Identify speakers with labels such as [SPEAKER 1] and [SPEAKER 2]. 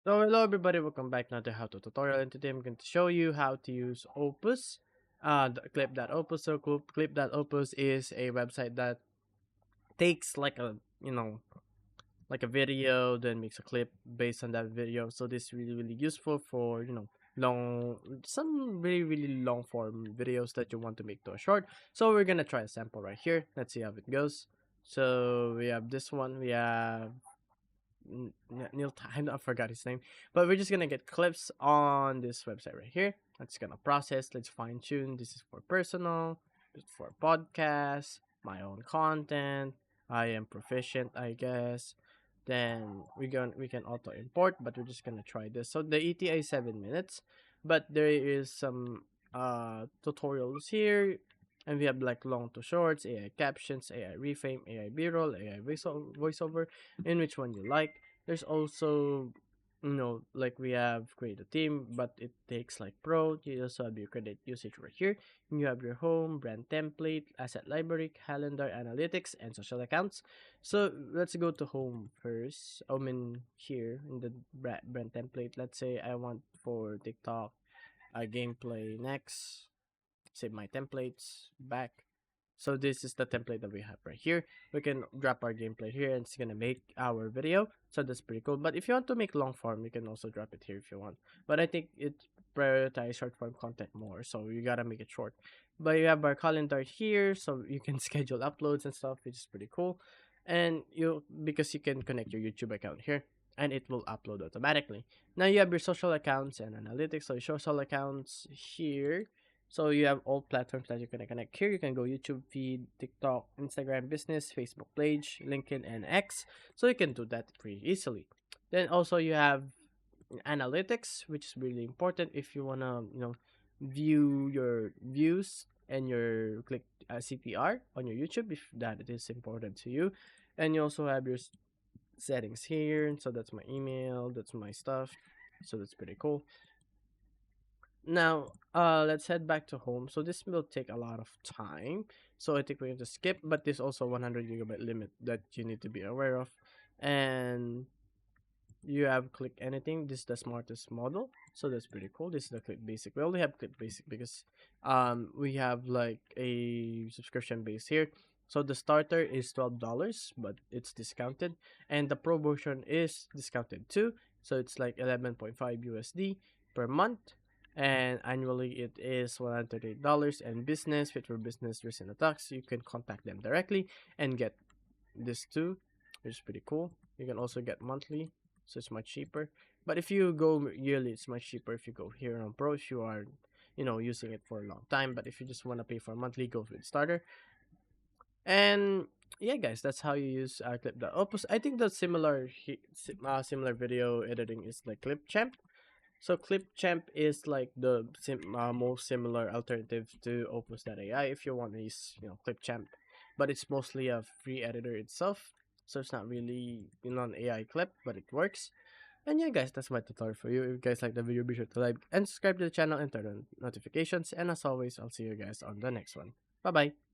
[SPEAKER 1] So hello everybody, welcome back now to How to Tutorial, and today I'm going to show you how to use Opus. Clip.opus. So Clip.opus is a website that takes like a like a video, then makes a clip based on that video. So this is really useful for long some really long form videos that you want to make to a short. So we're gonna try a sample right here. Let's see how it goes. So we have this one. We have Neil, I forgot his name, but we're just gonna get clips on this website right here. Let's gonna process. Let's fine tune. This is for personal, this is for podcast, my own content. I am proficient, I guess. Then we can auto import, but we're just gonna try this. So the ETA is 7 minutes, but there is some tutorials here, and we have like long to shorts, AI captions, AI reframe, AI b-roll, AI voiceover, in which one you like. There's also, like we have create a team, but it takes like pro. You also have your credit usage right here. You have your home, brand template, asset library, calendar, analytics, and social accounts. So let's go to home first. I mean here in the brand template. Let's say I want for TikTok a gameplay next. Save my templates back. So this is the template that we have right here. We can drop our gameplay here and it's gonna make our video. So that's pretty cool. But if you want to make long form, you can also drop it here if you want. But I think it prioritize short form content more. So you gotta make it short. But you have our calendar here, so you can schedule uploads and stuff, which is pretty cool. And because you can connect your YouTube account here and it will upload automatically. Now you have your social accounts and analytics. So your social accounts here, so you have all platforms that you can connect here. You can go YouTube feed, TikTok, Instagram business, Facebook page, LinkedIn, and X. So you can do that pretty easily. Then also you have analytics, which is really important if you wanna view your views and your click CTR on your YouTube if that is important to you. And you also have your settings here. So that's my email, that's my stuff. So that's pretty cool. Now, let's head back to home. So this will take a lot of time. So I think we have to skip, but there's also 100 gigabyte limit that you need to be aware of. And you have click anything. This is the smartest model. So that's pretty cool. This is the click basic. We only have click basic because we have like a subscription base here. So the starter is $12, but it's discounted. And the pro version is discounted too. So it's like 11.5 USD per month, and annually it is $138. And business, fit for business recent attacks, you can contact them directly and get this too, which is pretty cool. You can also get monthly, so it's much cheaper. But if you go yearly, it's much cheaper if you go here on pro, if you are using it for a long time. But if you just want to pay for monthly, go with starter. And yeah, guys, that's how you use clip the Opus. I think the similar video editing is like Clipchamp. So Clipchamp is like the most similar alternative to Opus.ai if you want to use Clipchamp, but it's mostly a free editor itself, so it's not really an AI clip, but it works. And yeah, guys, that's my tutorial for you. If you guys like the video, be sure to like and subscribe to the channel and turn on notifications. And as always, I'll see you guys on the next one. Bye bye.